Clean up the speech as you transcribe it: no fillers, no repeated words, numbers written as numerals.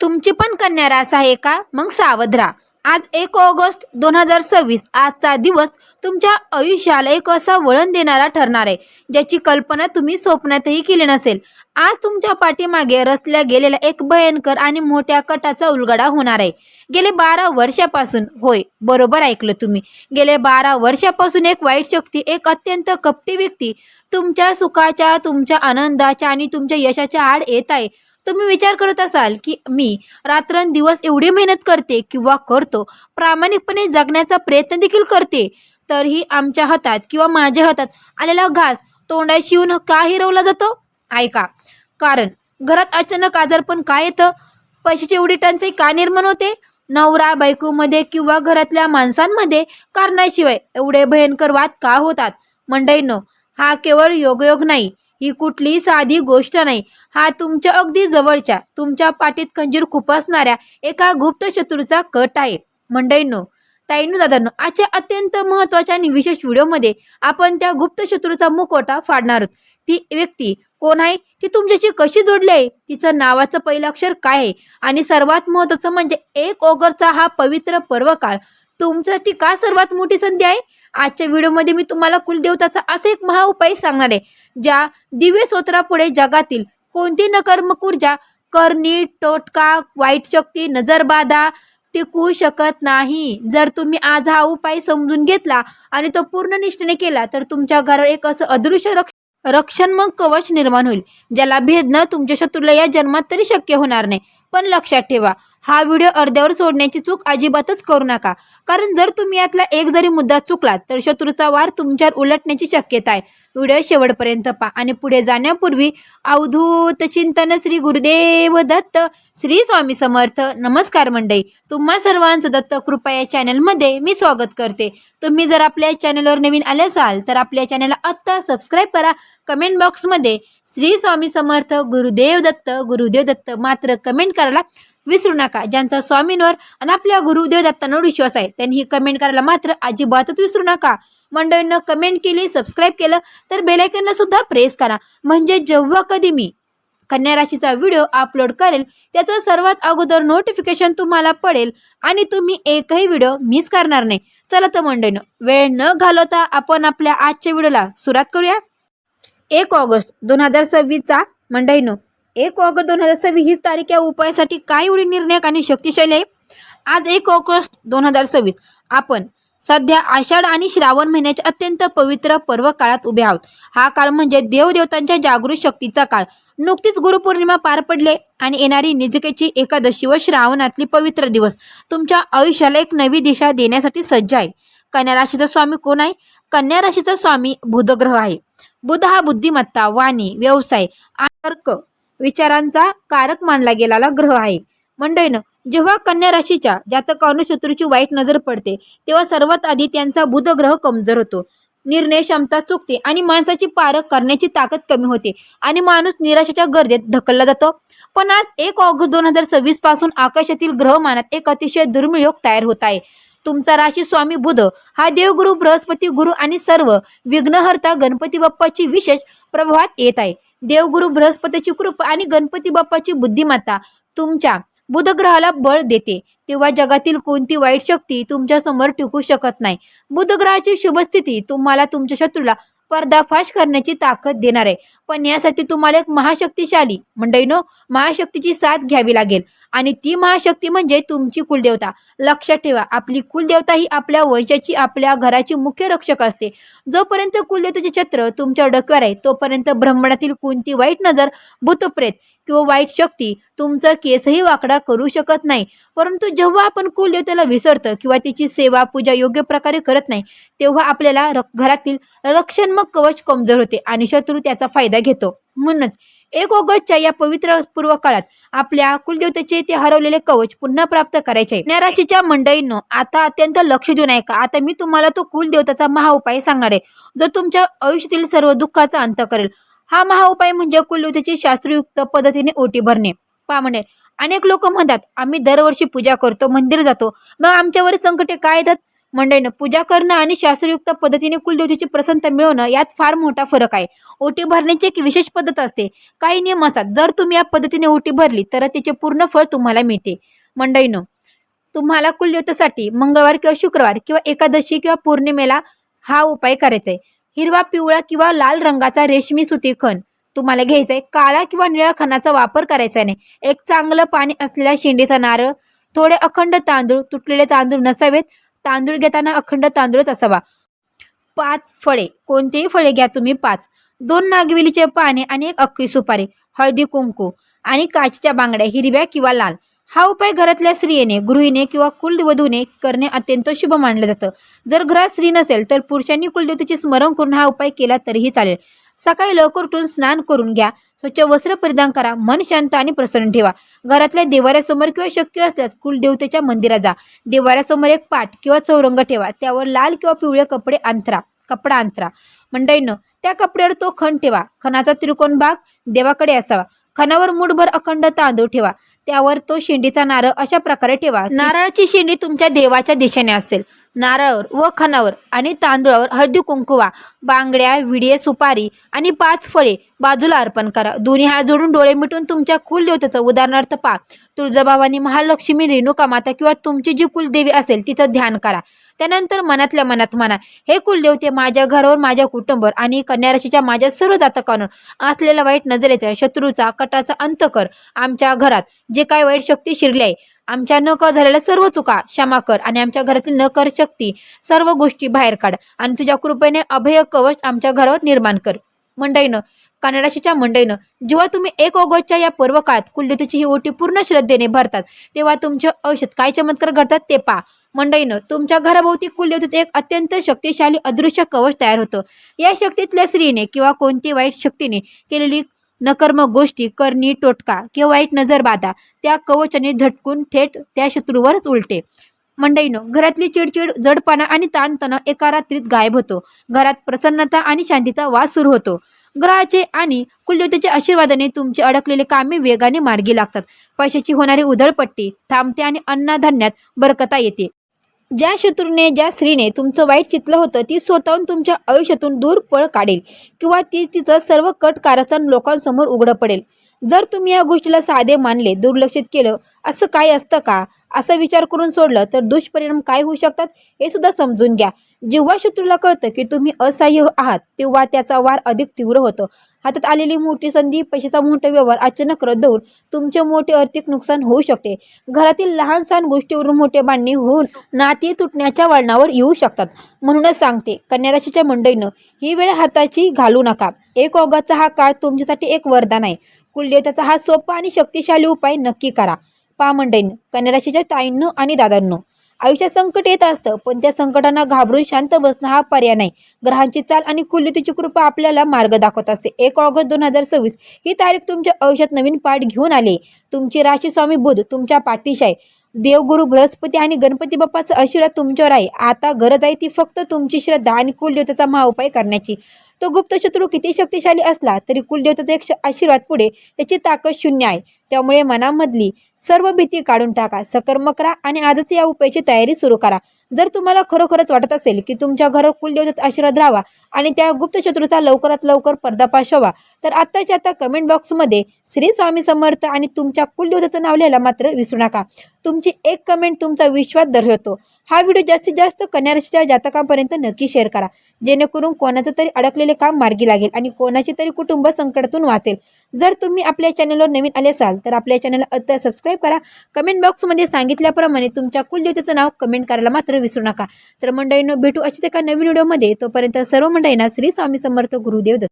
तुमची पण कन्या रास आहे का? मग सावध राहा. आज 1 ऑगस्ट 2026 आजचा दिवस तुमच्या आयुष्याला एक असा वळण देणारा ठरणार आहे ज्याची कल्पना तुम्ही स्वप्नातही केली नसेल. आज तुमच्या पाठीमागे रचल्या गेलेल्या एक भयंकर आणि मोठ्या कटाचा उलगडा होणार आहे. गेले 12 वर्षापासून, होय बरोबर ऐकलं तुम्ही, गेले 12 वर्षापासून एक वाईट शक्ती, एक अत्यंत कपटी व्यक्ती तुमच्या सुखाच्या, तुमच्या आनंदाच्या आणि तुमच्या यशाच्या आड येत आहे. तुम्ही विचार करत असाल की मी रात्रंदिवस एवढी मेहनत करते किंवा करतो, प्रामाणिकपणे जगण्याचा प्रयत्न देखील करते, तरीही आमच्या हातात किंवा माझ्या हातात आलेला घास तोंडाशी येऊन का हिरवला जातो? ऐका, कारण घरात अचानक आजारपण का येतं? पैशाची एवढी टंचाई का निर्माण होते? नवरा बायकोमध्ये किंवा घरातल्या माणसांमध्ये कारणाशिवाय एवढे भयंकर वाद का होतात? मंडळींनो, हा केवळ योगयोग नाही, ही कुठलीही साधी गोष्ट नाही. हा तुमच्या अगदी जवळच्या, तुमच्या पाठीत खंजीर खुपसणाऱ्या एका गुप्त शत्रूचा कट आहे. मंडळींनो, ताईंनो, दादांनो, आजच्या अत्यंत महत्त्वाच्या आणि विशेष व्हिडिओमध्ये आपण त्या गुप्त शत्रूचा मुखवटा फाडणार आहोत. ती व्यक्ती कोण आहे? ती तुमच्याशी कशी जोडली आहे? तिचं नावाचं पहिलं अक्षर काय आहे? आणि सर्वात महत्त्वाचं म्हणजे 1 ऑगस्टचा हा पवित्र पर्वकाळ तुमच्यासाठी का सर्वात मोठी संधी आहे? आजच्या व्हिडिओमध्ये मी तुम्हाला कुलदेवताचा असा एक महाउपाय सांगणार आहे, ज्या दिव्य स्तोत्रापुढे जगातील कोणती नकारात्मक ऊर्जा, करणी, टोटका, वाईट शक्ती, नजरबाधा टिकू शकत नाही. जर तुम्ही आज हा उपाय समजून घेतला आणि तो पूर्ण निष्ठेने केला तर तुमच्या घरावर एक असं अदृश्य रक्षणात्मक कवच निर्माण होईल, ज्याला भेदणं तुमच्या शत्रूला या जन्मात तरी शक्य होणार नाही. पण लक्षात ठेवा, हा व्हिडिओ अर्ध्यावर सोडण्याची चूक अजिबातच करू नका, कारण जर तुम्ही यातला एक जरी मुद्दा चुकलात तर शत्रूचा वार तुमच्यावर उलटण्याची शक्यता आहे. व्हिडिओ शेवटपर्यंत पहा आणि पुढे जाण्यापूर्वी अवधूत चिंतन श्री गुरुदेव दत्त, श्री स्वामी समर्थ. नमस्कार मंडळी, तुम्हा सर्वांचं दत्त कृपा या चॅनलमध्ये मी स्वागत करते. तुम्ही जर आपल्या चॅनलवर नवीन आले असाल तर आपल्या चॅनलला आत्ता सबस्क्राईब करा. कमेंट बॉक्समध्ये श्री स्वामी समर्थ, गुरुदेव दत्त मात्र कमेंट करायला विसरू नका. ज्यांचा स्वामींवर आणि आपल्या गुरुदेव दत्तांवर विश्वास आहे त्यांनी ही कमेंट करायला मात्र अजिबातच विसरू नका. मंडळींना कमेंट केली, सबस्क्राईब केलं तर बेल आयकॉनला सुद्धा प्रेस करा, म्हणजे जेव्हा कधी मी कन्या राशीचा व्हिडिओ अपलोड करेल त्याचं सर्वात अगोदर नोटिफिकेशन तुम्हाला पडेल आणि तुम्ही एकही व्हिडिओ मिस करणार नाही. चला तर मंडळींनो, वेळ न घालवता आपण आपल्या आजच्या व्हिडिओला सुरुवात करूया. 1 ऑगस्ट 2026चा मंडळींनो, 1 ऑगस्ट 2026 ही तारीख या उपायासाठी काय एवढी निर्णायक आणि शक्तिशाली आहे? आज 1 ऑगस्ट 2026 आपण सध्या आषाढ आणि श्रावण महिन्याच्या अत्यंत पवित्र पर्व काळात उभे आहोत. हा काळ म्हणजे देवदेवतांच्या जागृत शक्तीचा काळ. नुकतीच गुरुपौर्णिमा पार पडले आणि येणारी निजकेची एकादशी व श्रावणातली पवित्र दिवस तुमच्या आयुष्याला एक नवी दिशा देण्यासाठी सज्ज आहे. कन्या राशीचा स्वामी कोण आहे? कन्या राशीचा स्वामी बुध ग्रह आहे. बुध हा बुद्धिमत्ता, वाणी, व्यवसाय आणि तर्क विचारांचा कारक मानला गेलेला ग्रह आहे. मंडळीनं, जेव्हा कन्या राशीच्या जातकावर शत्रूची वाईट नजर पडते तेव्हा सर्वात आधी त्यांचा बुध ग्रह कमजोर होतो, निर्णय क्षमता चुकते आणि माणसाची पारख करण्याची ताकद कमी होते आणि माणूस निराशेच्या गर्दीत ढकलला जातो. पण आज 1 ऑगस्ट 2026 पासून आकाशातील ग्रहमानात एक अतिशय दुर्मिळ योग तयार होत आहे. तुमचा राशी स्वामी बुध हा देवगुरु, बृहस्पती गुरु आणि सर्व विघ्नहर्ता गणपती बाप्पाची विशेष प्रभावात येत आहे. देवगुरु बृहस्पतीची कृपा आणि गणपती बाप्पाची बुद्धिमत्ता तुमच्या बुध ग्रहाला बळ देते, तेव्हा जगातील कोणती वाईट शक्ती तुमच्या समोर टिकू शकत नाही. बुध ग्रहाची शुभ स्थिती तुम्हाला तुमच्या शत्रूला पर्दाफाश करण्याची ताकद देणार आहे. पण यासाठी तुम्हाला एक महाशक्तिशाली मंडळीनो महाशक्तीची साथ घ्यावी लागेल आणि ती महाशक्ती म्हणजे तुमची कुलदेवता. लक्षात ठेवा, आपली कुलदेवता ही आपल्या वंशाची, आपल्या घराची मुख्य रक्षक असते. जोपर्यंत कुलदेवतेचे छत्र तुमच्या डोक्यावर आहे तोपर्यंत ब्रह्मांडातील कोणती वाईट नजर, भूतप्रेत किंवा वाईट शक्ती तुमचा केसही वाकडा करू शकत नाही. परंतु जेव्हा आपण कुलदेवतेला विसरतो किंवा तिची सेवा पूजा योग्य प्रकारे करत नाही तेव्हा आपल्याला घरातील रक्षणात्मक कवच कमजोर होते आणि शत्रू त्याचा फायदा घेतो. म्हणूनच 1 ऑगस्टच्या या पवित्र पूर्व काळात आपल्या कुलदेवतेचे ते हरवलेले कवच पुन्हा प्राप्त करायचे. कन्या राशीच्या मंडळींनो, आता अत्यंत लक्ष देऊन ऐका. आता मी तुम्हाला तो कुलदेवताचा महाउपाय सांगणार आहे, जो तुमच्या आयुष्यातील सर्व दुःखाचा अंत करेल. हा महाउपाय म्हणजे कुलदेवतेची शास्त्रयुक्त पद्धतीने ओटी भरणे. पहा म्हणे, अनेक लोक म्हणतात आम्ही दरवर्षी पूजा करतो, मंदिर जातो, मग आमच्यावर संकटे काय येतात? मंडळींनो, पूजा करणं आणि शास्त्रयुक्त पद्धतीने कुलदेवतेची प्रसन्नता मिळवणं यात फार मोठा फरक आहे. ओटी भरण्याची एक विशेष पद्धत असते. काही नियम असतात. जर तुम्ही या पद्धतीने ओटी भरली तर त्याचे पूर्ण फळ तुम्हाला मिळते. मंडळींनो, तुम्हाला कुलदेवतेसाठी मंगळवार किंवा शुक्रवार किंवा एकादशी किंवा पौर्णिमेला हा उपाय करायचा आहे. हिरवा, पिवळा किंवा लाल रंगाचा रेशमी सुती खण तुम्हाला घ्यायचा आहे. काळा किंवा निळ्या खणाचा वापर करायचा नाही. एक चांगलं पाणी असलेल्या शेंडीचा नारळ, थोडे अखंड तांदूळ, तुटलेले तांदूळ नसावेत. तांदूळ घेताना अखंड तांदूळच असावा. 5 फळे, कोणतेही फळे घ्या तुम्ही 5. 2 नागवेलीचे पाने आणि 1 अख्खी सुपारी, हळदी कुंकू आणि काचेच्या बांगड्या हिरव्या किंवा लाल. हा उपाय घरातल्या स्त्रियेने, गृहिणीने किंवा कुलवधूने करणे अत्यंत शुभ मानलं जातं. जर घरात स्त्री नसेल तर पुरुषांनी कुलदेवतेचे स्मरण करून हा उपाय केला तरीही चालेल. सकाळी लवकर उठून स्नान करून घ्या. स्वच्छ वस्त्र परिधान करा. मन शांत आणि प्रसन्न ठेवा. घरातल्या देवाऱ्यासमोर किंवा शक्य असल्यास कुलदेवतेच्या मंदिरात जा. देवाऱ्यासमोर एक पाट किंवा चौरंग ठेवा. त्यावर लाल किंवा पिवळे कपडा अंथरा. मंडळींनो, त्या कपड्यावर तो खण ठेवा. खणाचा त्रिकोण भाग देवाकडे असावा. खणावर मूठभर अखंड तांदूळ ठेवा. त्यावर तो शेंडीचा नारळ अशा प्रकारे ठेवा. नारळाची शेंडी तुमच्या देवाच्या दिशेने असेल. नारळावर व खणावर आणि तांदूळावर हळदी कुंकू वा. बांगड्या, विडे, सुपारी आणि 5 फळे बाजूला अर्पण करा. दोन्ही हात जोडून डोळे मिटून तुमच्या कुलदेवतेचं, उदाहरणार्थ तुळजाभवानी, महालक्ष्मी, रेणुका माता किंवा तुमची जी कुलदेवी असेल तिचं ध्यान करा. त्यानंतर मनातल्या मनात म्हणा, हे कुलदेवते, माझ्या घरावर, माझ्या कुटुंबावर आणि कन्या राशीच्या माझ्या सर्व जातकांवर असलेल्या वाईट नजरेचा, शत्रूचा, कटाचा अंत कर. आमच्या घरात जे काही वाईट शक्ती शिरली आहे, आमच्या न कर झालेल्या सर्व चुका क्षमा कर आणि आमच्या घरातील न कर शक्ती सर्व गोष्टी बाहेर काढ आणि तुझ्या कृपेने अभय कवच आमच्या घरावर निर्माण कर. मंडळीनं, कन्या राशीच्या मंडळीनं, जेव्हा तुम्ही 1 ऑगस्टच्या या पर्व काळात कुलदेवतेची ही ओटी पूर्ण श्रद्धेने भरतात तेव्हा तुमच्या आयुष्यात काय चमत्कार घडतात ते पहा. मंडळीनं, तुमच्या घराभोवती कुलदेवतेत एक अत्यंत शक्तिशाली अदृश्य कवच तयार होतं. या शक्तीतल्या स्त्रीने किंवा कोणती वाईट शक्तीने केलेली नकर्मक गोष्टी, करणी, टोटका किंवा वाईट नजर बाधा त्या कवचाने झटकून थेट त्या शत्रूवरच उलटे. मंडळीनो, घरातली चिडचिड, जडपणा आणि ताणतणाव एका रात्रीत गायब होतो. घरात प्रसन्नता आणि शांतीचा वास सुरू होतो. ग्रहाचे आणि कुलदेवतेच्या आशीर्वादाने तुमचे अडकलेले कामे वेगाने मार्गी लागतात. पैशाची होणारी उधळपट्टी थांबते आणि अन्नधान्यात बरकता येते. ज्या शत्रूने, ज्या स्त्रीने तुमचं वाईट चितलं होतं ती स्वतःहून तुमच्या आयुष्यातून दूर पळ काढेल किंवा ती तिचं सर्व कट कारस्थान लोकांसमोर उघडं पडेल. जर तुम्ही या गोष्टीला साधे मानले, दुर्लक्षित केलं, असं काय असतं का, असा विचार करून सोडलं तर दुष्परिणाम काय होऊ शकतात हे सुद्धा समजून घ्या. जेव्हा शत्रूला कळतं की तुम्ही असहाय्य आहात तेव्हा त्याचा वार अधिक तीव्र होतो. हातात आलेली मोठी संधी, पैशाचा मोठा व्यवहार अचानक रद्द होऊन तुमचे मोठे आर्थिक नुकसान होऊ शकते. घरातील लहान सहान गोष्टीवरून मोठे भांडणे होऊन नाती तुटण्याच्या वळणावर येऊ शकतात. म्हणूनच सांगते, कन्या राशीच्या मंडळीनं, ही वेळ हाताची घालू नका. 1 ऑगस्टचा हा काळ तुमच्यासाठी एक वरदान आहे. कुलदेवतेचा हा सोपा आणि शक्तिशाली उपाय नक्की करा. पहा मंडळींनो, कन्या राशीच्या ताईंनो आणि दादांनो, आयुष्यात संकट येत असतं, पण त्या संकटांना घाबरून शांत बसणं हा पर्याय नाही. ग्रहांची चाल आणि कुलदेवतेची कृपा आपल्याला मार्ग दाखवत असते. 1 ऑगस्ट 2026 ही तारीख तुमच्या आयुष्यात नवीन पाठ घेऊन आली. तुमची राशी स्वामी बुध तुमच्या पाठीशी आहे. देवगुरु बृहस्पती आणि गणपती बाप्पाचा आशीर्वाद तुमच्यावर आहे. आता गरज आहे ती फक्त तुमची श्रद्धा आणि कुलदेवतेचा महाउपाय करण्याची. तो गुप्त शत्रू किती शक्तिशाली असला तरी कुलदेवतेचा एक आशीर्वाद पुढे त्याची ताकद शून्य आहे. त्यामुळे मनामधली सर्व भीती काढून टाका, सकर्मक करा आणि आजच या उपायाची तयारी सुरू करा. जर तुम्हाला खरोखरच वाटत असेल की तुमच्या घरावर कुलदेवतेचा आशीर्वाद राहावा आणि त्या गुप्त शत्रूचा लवकरात लवकर पर्दाफाश व्हावा, तर आत्ताच्या आता कमेंट बॉक्समध्ये श्री स्वामी समर्थ आणि तुमच्या कुलदेवतेचं नाव लिहायला मात्र विसरू नका. तुमची एक कमेंट तुमचा विश्वास दर्शवतो. हा व्हिडिओ जास्तीत जास्त कन्या राशीच्या जातकापर्यंत नक्की शेअर करा, जेणेकरून कोणाचं तरी अडकलेले काम मार्गी लागेल आणि कोणाचे तरी कुटुंब संकटातून वाचेल. जर तुम्ही आपल्या चॅनलवर नवीन आले असाल तर आपल्या चॅनलला आता सबस्क्राईब करा. कमेंट बॉक्समध्ये सांगितल्याप्रमाणे तुमच्या कुलदेवतेचं नाव कमेंट करायला मात्र विसरू नका. तर मंडळींनो, भेटू अशीच एका नवीन व्हिडिओमध्ये. तोपर्यंत सर्व मंडळींना श्री स्वामी समर्थ, गुरुदेव दत्त.